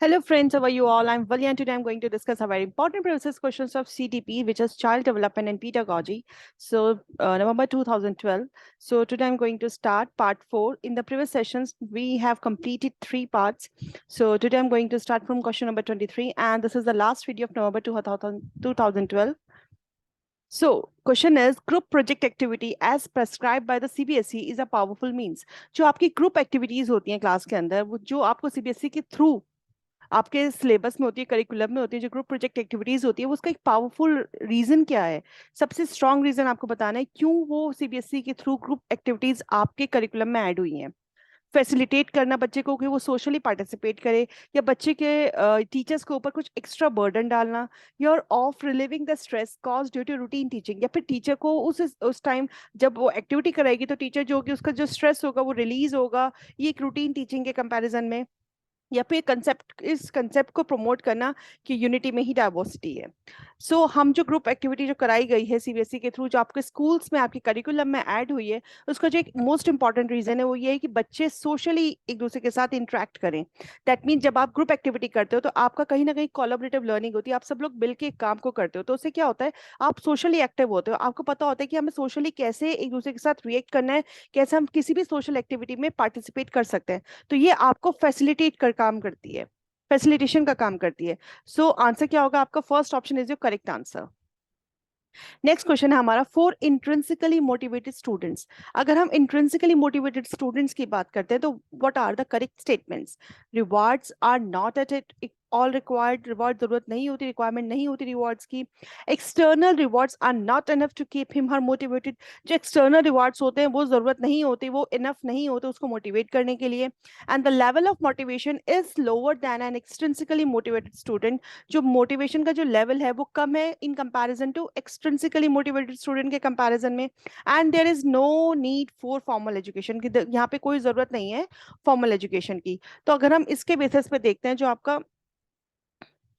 Hello friends, how are you all? I'm Valya and today I'm going to discuss a very important process questions of CTP, which is Child Development and Pedagogy. So November 2012. So today I'm going to start part 4. In the previous sessions, we have completed 3 parts. So today I'm going to start from question number 23 and this is the last video of November 2012. So question is group project activity as prescribed by the CBSE is a powerful means. जो आपकी group activities होती हैं class के अंदर वो जो आपको CBSE के थ्रू आपके सिलेबस में होती है, करिकुलम में होती है, जो ग्रुप प्रोजेक्ट एक्टिविटीज होती है, वो उसका एक पावरफुल रीजन क्या है? सबसे स्ट्रॉन्ग रीजन आपको बताना है क्यों वो सीबीएसई के थ्रू ग्रुप एक्टिविटीज आपके करिकुलम में ऐड हुई हैं। फैसिलिटेट करना बच्चे को कि वो सोशली पार्टिसिपेट करे, या बच्चे के टीचर्स के ऊपर कुछ एक्स्ट्रा बर्डन डालना, या of relieving the stress cause due to routine teaching, या फिर टीचर को उस टाइम जब वो एक्टिविटी कराएगी तो टीचर जो होगी उसका जो स्ट्रेस होगा वो रिलीज होगा, ये एक रूटीन टीचिंग के कंपैरिजन में। या फिर कंसेप्ट इस कंसेप्ट को प्रमोट करना कि यूनिटी में ही डाइवर्सिटी है। हम जो ग्रुप एक्टिविटी जो कराई गई है सीबीएसई के थ्रू, जो आपके स्कूल्स में आपके करिकुलम में ऐड हुई है, उसका जो एक मोस्ट इंपॉर्टेंट रीजन है वो ये है कि बच्चे सोशली एक दूसरे के साथ इंटरेक्ट करें। दैट मीन जब आप ग्रुप एक्टिविटी करते हो तो आपका कहीं ना कहीं कोलैबोरेटिव लर्निंग होती है, आप सब लोग मिलकर एक काम को करते हो, तो उससे क्या होता है, आप सोशली एक्टिव होते हो, आपको पता होता है कि हमें सोशली कैसे एक दूसरे के साथ रिएक्ट करना है, कैसे हम किसी भी सोशल एक्टिविटी में पार्टिसिपेट कर सकते हैं। तो ये आपको फैसिलिटेट कर काम करती है, फैसिलिटेशन का काम करती है। आंसर क्या होगा आपका? First option is your correct answer. Next question है हमारा, फॉर इंट्रिंसिकली मोटिवेटेड स्टूडेंट्स। अगर हम इंट्रिंसिकली मोटिवेटेड स्टूडेंट्स की बात करते हैं तो what are the correct statements? Rewards are not at it all required, reward जरूरत नहीं होती, रिक्वायरमेंट नहीं होती रिवॉर्ड्स की। External rewards are not enough to keep him her motivated. जो एक्सटर्नल रिवॉर्ड्स होते हैं वो जरूरत नहीं होती, वो इनफ नहीं होते उसको मोटिवेट करने के लिए। And the level of motivation is lower than an extrinsically motivated student. जो मोटिवेशन का जो लेवल है वो कम है in comparison to extrinsically motivated student के कंपैरिजन में। And there is no need for formal education की, यहाँ पे कोई जरूरत नहीं है फॉर्मल एजुकेशन की। तो अगर हम इसके बेसिस पे देखते हैं जो आपका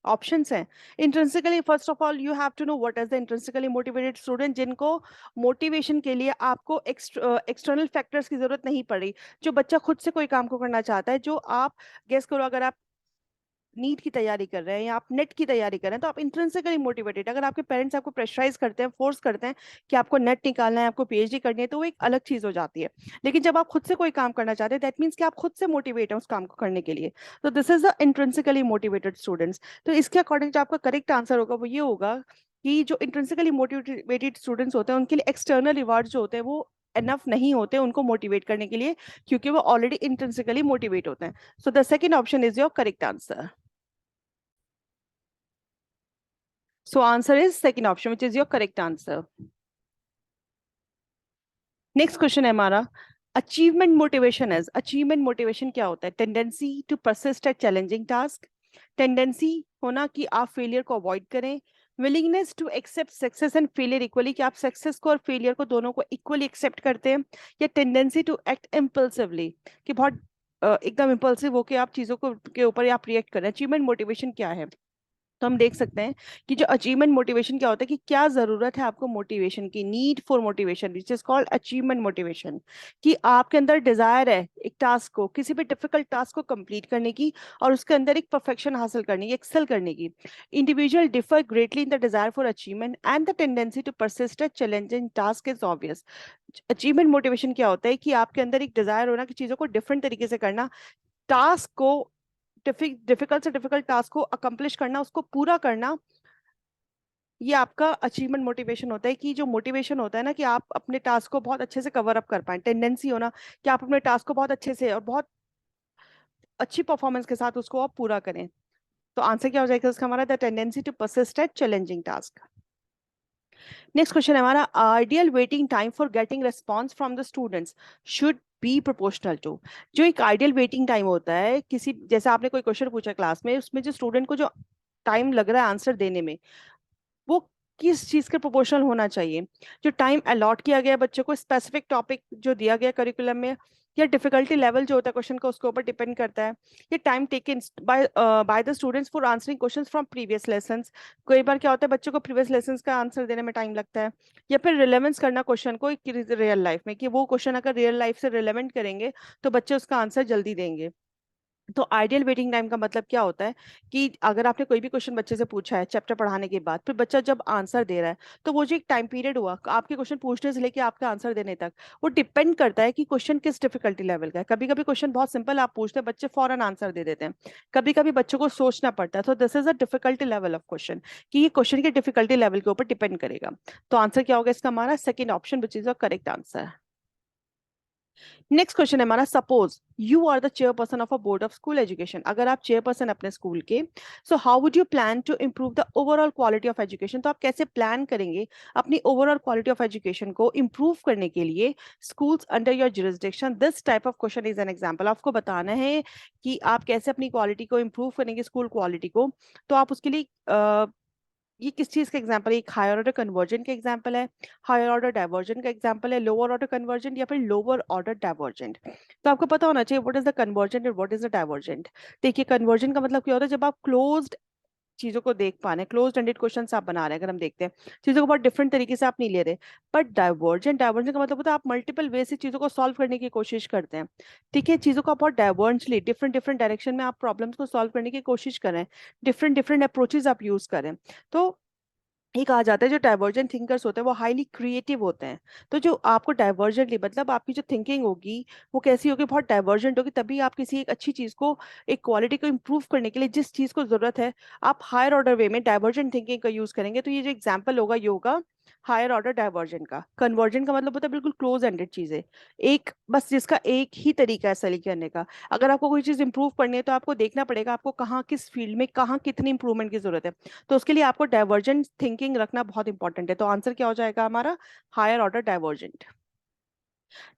ऑप्शंस हैं, intrinsically first of all you have to know what is the intrinsically motivated student, जिनको मोटिवेशन के लिए आपको एक्सटर्नल फैक्टर्स की जरूरत नहीं पड़ी, जो बच्चा खुद से कोई काम को करना चाहता है। जो आप गेस करो, अगर आप नीट की तैयारी कर रहे हैं या आप नेट की तैयारी कर रहे हैं तो आप इंट्रिंसिकली मोटिवेटेड। अगर आपके पेरेंट्स आपको प्रेशराइज करते हैं, फोर्स करते हैं कि आपको नेट निकालना है, आपको पीएचडी करनी है, तो वो एक अलग चीज हो जाती है। लेकिन जब आप खुद से कोई काम करना चाहते हैं, दैट मीन्स कि आप खुद से मोटिवेट हैं उस काम को करने के लिए। तो this is the intrinsically motivated students. तो इसके अकॉर्डिंग जो आपका करेक्ट आंसर होगा वो ये होगा कि जो इंट्रिंसिकली मोटिवेटेड स्टूडेंट्स होते हैं उनके लिए एक्सटर्नल रिवार्ड जो होते हैं वो एनफ नहीं होते उनको मोटिवेट करने के लिए, क्योंकि वो ऑलरेडी इंट्रिंसिकली मोटिवेट होते हैं। So the second option is your correct answer. So answer is second option, which is your correct answer. Next question है हमारा, achievement motivation is, achievement motivation क्या होता है? Tendency to persist at challenging task, tendency होना कि आप failure को avoid करें, willingness to accept success and failure equally, कि आप सक्सेस को और फेलियर को दोनों को इक्वली एक्सेप्ट करते हैं, या टेंडेंसी टू एक्ट इम्पल्सिवली, कि बहुत एकदम इम्पल्सिव होकर आप चीजों को के ऊपर आप रिएक्ट करें। अचीवमेंट मोटिवेशन क्या है? तो हम देख सकते हैं कि जो अचीवमेंट मोटिवेशन क्या होता है, कि क्या जरूरत है आपको मोटिवेशन की, need for motivation, which is called achievement motivation. कि आपके अंदर डिजायर है एक टास्क को, किसी भी डिफिकल्ट टास्क को कंप्लीट करने की और उसके अंदर एक परफेक्शन हासिल करने की, एक्सेल करने की। Individual differ greatly in the desire for achievement and the tendency to persist at challenging task is obvious. Achievement motivation क्या होता है कि आपके अंदर एक डिजायर होना कि चीजों को डिफरेंट तरीके से करना, टास्क को डिफिकल्ट से डिफिकल्ट टास्क को अकम्प्लिश करना, उसको पूरा करना, ये आपका अचीवमेंट मोटिवेशन होता है। कि जो मोटिवेशन होता है ना, कि आप अपने टास्क को बहुत अच्छे से कवर अप कर पाए, टेंडेंसी होना कि आप अपने टास्क को बहुत अच्छे से और बहुत अच्छी परफॉर्मेंस के साथ उसको आप पूरा करें। तो आंसर क्या हो जाएगा इसका हमारा? The tendency to persist at challenging task. Next question है हमारा, ideal waiting time for getting response from the students should be proportional to. जो एक आइडियल वेटिंग टाइम होता है किसी, जैसे आपने कोई क्वेश्चन पूछा क्लास में, उसमें जो स्टूडेंट को जो टाइम लग रहा है आंसर देने में, वो किस चीज के प्रोपोर्शनल होना चाहिए? जो टाइम अलॉट किया गया बच्चों को, स्पेसिफिक टॉपिक जो दिया गया करिकुलम में, या डिफिकल्टी लेवल जो होता है क्वेश्चन का उसके ऊपर डिपेंड करता है, या time taken by the students for answering questions from previous lessons. कई बार क्या होता है बच्चों को प्रीवियस लेसंस का आंसर देने में टाइम लगता है, या फिर रिलेवेंस करना क्वेश्चन को रियल लाइफ में, कि वो क्वेश्चन अगर रियल लाइफ से रिलेवेंट करेंगे तो बच्चे उसका आंसर जल्दी देंगे। तो आइडियल वेटिंग टाइम का मतलब क्या होता है कि अगर आपने कोई भी क्वेश्चन बच्चे से पूछा है चैप्टर पढ़ाने के बाद, फिर बच्चा जब आंसर दे रहा है, तो वो जो एक टाइम पीरियड हुआ आपके क्वेश्चन पूछने से लेके आपका आंसर देने तक, वो डिपेंड करता है कि क्वेश्चन किस डिफिकल्टी लेवल का है। कभी कभी क्वेश्चन बहुत सिंपल आप पूछते हैं, बच्चे फौरन आंसर दे देते हैं। कभी कभी बच्चों को सोचना पड़ता है। तो this is a difficulty level of question, कि ये क्वेश्चन की डिफिकल्टी लेवल के ऊपर डिपेंड करेगा। तो आंसर क्या होगा इसका? हमारा second option which is a correct answer. Next question है हमारा, suppose you are the chairperson of a board of school education. अगर आप चेयरपर्सन अपने स्कूल के, so how would you plan to improve the overall quality of education? तो आप कैसे plan करेंगे अपनी ओवरऑल क्वालिटी ऑफ एजुकेशन को इम्प्रूव करने के लिए schools under your jurisdiction? This type of question is an example. आपको बताना है कि आप कैसे अपनी क्वालिटी को इम्प्रूव करेंगे, स्कूल क्वालिटी को। तो आप उसके लिए ये किस चीज का एग्जांपल है? एक हायर ऑर्डर कन्वर्जन का एग्जांपल है, हायर ऑर्डर डाइवर्जन का एग्जांपल है, लोअर ऑर्डर कन्वर्जन या फिर लोअर ऑर्डर डाइवर्जेंट। तो आपको पता होना चाहिए व्हाट इज द कन्वर्जेंट और व्हाट इज द डाइवर्जेंट। देखिए, कन्वर्जन का मतलब क्या होता है? जब आप क्लोज्ड चीजों को देख पा रहे हैं, क्लोज्ड एंडेड क्वेश्चन आप बना रहे हैं, अगर हम देखते हैं चीजों को बहुत डिफरेंट तरीके से आप नहीं ले रहे। बट डाइवर्जेंट, डाइवर्जेंट का मतलब होता है आप मल्टीपल वे से चीजों को सॉल्व करने की कोशिश करते हैं। ठीक है, चीजों को आप बहुत डाइवर्जेंटली डिफरेंट डिफरेंट डायरेक्शन में आप प्रॉब्लम्स को सॉल्व करने की कोशिश कर रहे हैं, डिफरेंट डिफरेंट अप्रोचेज आप यूज करें। तो एक आ जाता है जो डाइवर्जेंट थिंकर्स होते हैं, वो हाईली क्रिएटिव होते हैं। तो जो आपको डाइवर्जेंटली मतलब आपकी जो थिंकिंग होगी वो कैसी होगी? बहुत डाइवर्जेंट होगी, तभी आप किसी एक अच्छी चीज को, एक क्वालिटी को इंप्रूव करने के लिए जिस चीज को जरूरत है, आप हायर ऑर्डर वे में डाइवर्जेंट थिंकिंग का यूज करेंगे। तो ये जो एग्जाम्पल होगा ये होगा हायर ऑर्डर डाइवर्जन का। कन्वर्जन का मतलब होता है बिल्कुल क्लोज एंडेड चीजें, एक बस जिसका एक ही तरीका है सही करने का। अगर आपको कोई चीज इंप्रूव करनी है तो आपको देखना पड़ेगा आपको कहाँ, किस फील्ड में कहाँ कितनी इंप्रूवमेंट की जरूरत है। तो उसके लिए आपको डाइवर्जेंट थिंकिंग रखना बहुत इंपॉर्टेंट है। तो आंसर क्या हो जाएगा हमारा? Higher order divergent.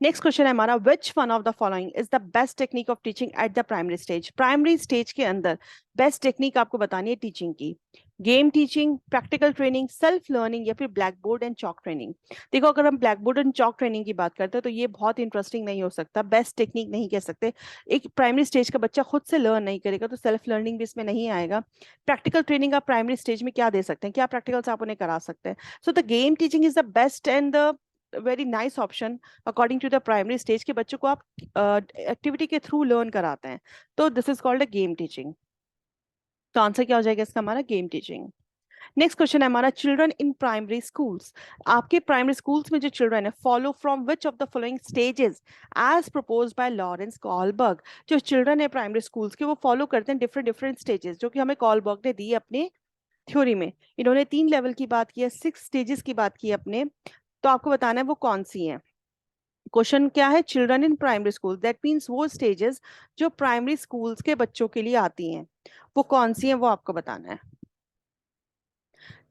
Next question है हमारा, which one of the following is the best technique of teaching at the primary stage? Primary stage के अंदर बेस्ट टेक्निक आपको बतानी है टीचिंग की। Game teaching, practical training, self learning या फिर black board and chalk training? देखो, अगर हम black board and chalk training की बात करते हैं तो ये बहुत इंटरेस्टिंग नहीं हो सकता, बेस्ट टेक्निक नहीं कह सकते। एक प्राइमरी स्टेज का बच्चा खुद से लर्न नहीं करेगा, तो सेल्फ लर्निंग भी इसमें नहीं आएगा। प्रैक्टिकल ट्रेनिंग आप प्राइमरी स्टेज में क्या दे सकते हैं? क्या प्रैक्टिकल्स आप उन्हें करा सकते हैं? So the game teaching is the best and the very nice option according to the primary stage के बच्चों को आप एक्टिविटी के थ्रू लर्न कराते हैं। तो this is called a game teaching. तो आंसर क्या हो जाएगा इसका? हमारा गेम टीचिंग। नेक्स्ट क्वेश्चन है हमारा, चिल्ड्रन इन प्राइमरी स्कूल्स। आपके प्राइमरी स्कूल्स में जो चिल्ड्रन है, follow from which of the following stages as propose by Lawrence Kohlberg? जो चिल्ड्रन है प्राइमरी स्कूल्स के, वो फॉलो करते हैं डिफरेंट डिफरेंट स्टेजेस जो कि हमें कॉलबर्ग ने दी है अपने थ्योरी में। इन्होंने 3 लेवल की बात की है, 6 स्टेजेस की बात की है अपने। तो आपको बताना है वो कौन सी हैं। क्वेश्चन क्या है? Children in primary school, that means वो स्टेजेस जो प्राइमरी स्कूल्स के बच्चों के लिए आती हैं, वो कौन सी हैं, वो आपको बताना है।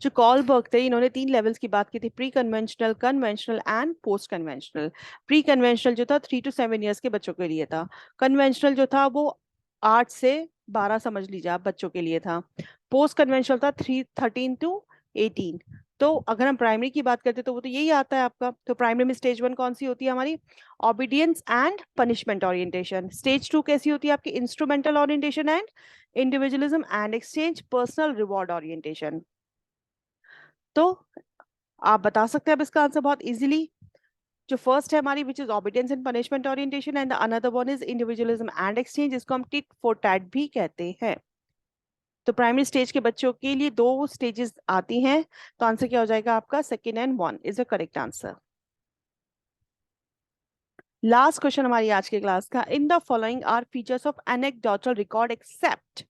जो कॉलबर्ग थे, इन्होंने 3 लेवल्स की बात की थी, pre conventional, conventional and post conventional. Pre conventional जो था 3 to 7 years के बच्चों के लिए था। कन्वेंशनल जो था वो 8 से 12 समझ लीजिए आप बच्चों के लिए था। पोस्ट कन्वेंशनल था 13 to 18। तो अगर हम प्राइमरी की बात करते तो वो तो यही आता है आपका। तो प्राइमरी में स्टेज 1 कौन सी होती है हमारी? ऑबिडियंस एंड पनिशमेंट ओरिएंटेशन। स्टेज 2 कैसी होती है आपकी? Instrumental orientation and individualism and exchange, personal reward orientation. तो आप बता सकते हैं अब इसका आंसर बहुत इजीली। जो फर्स्ट है हमारी which is obedience and punishment orientation, and another one is individualism and exchange, इसको हम टिट फॉर टैट भी कहते हैं। तो प्राइमरी स्टेज के बच्चों के लिए 2 स्टेजेस आती हैं। तो आंसर क्या हो जाएगा आपका? Second and 1 is the correct answer. Last question हमारी आज के क्लास का, in the following are features of anecdotal record except.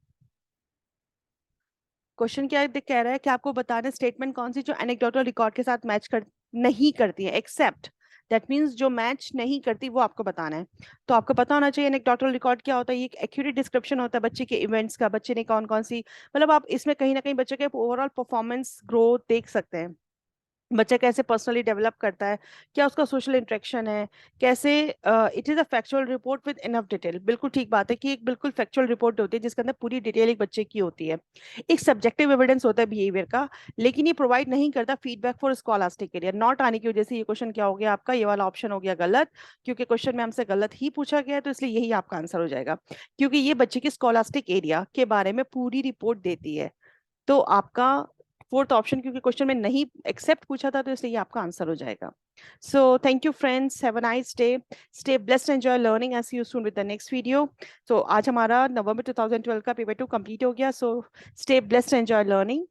Question क्या कह रहा है कि आपको बताना स्टेटमेंट कौन सी जो एनेक्डोटल रिकॉर्ड के साथ मैच कर नहीं करती है, एक्सेप्ट दैट मींस जो मैच नहीं करती, वो आपको बताना है। तो आपको पता होना चाहिए एनेक्डोटल रिकॉर्ड क्या होता है। ये एक एक्यूरेट डिस्क्रिप्शन होता है बच्चे के इवेंट्स का, बच्चे ने कौन कौन सी, मतलब आप इसमें कहीं ना कहीं बच्चे के ओवरऑल परफॉर्मेंस ग्रोथ देख सकते हैं। बच्चा कैसे पर्सनली डेवलप करता है, क्या उसका सोशल इंटरेक्शन है, कैसे। It is a factual report with enough detail. बिल्कुल ठीक बात है कि एक बिल्कुल फैक्चुअल रिपोर्ट होती है जिसके अंदर पूरी डिटेल एक बच्चे की होती है। एक सब्जेक्टिव एविडेंस होता है बिहेवियर का, लेकिन ये प्रोवाइड नहीं करता feedback for scholastic area. Not आने की वजह से ये क्वेश्चन क्या हो गया आपका? ये वाला ऑप्शन हो गया गलत, क्योंकि क्वेश्चन में हमसे गलत ही पूछा गया है, तो इसलिए यही आपका आंसर हो जाएगा। क्योंकि ये बच्चे के स्कॉलास्टिक एरिया के बारे में पूरी रिपोर्ट देती है। तो आपका फोर्थ ऑप्शन, क्योंकि क्वेश्चन में नहीं एक्सेप्ट पूछा था तो इसलिए ये आपका आंसर हो जाएगा. So thank you friends, have a nice day, stay blessed, enjoy learning, and see you soon with the next video. तो आज हमारा नवंबर 2012 का पेपर 2 कंप्लीट हो गया. So stay blessed, enjoy learning.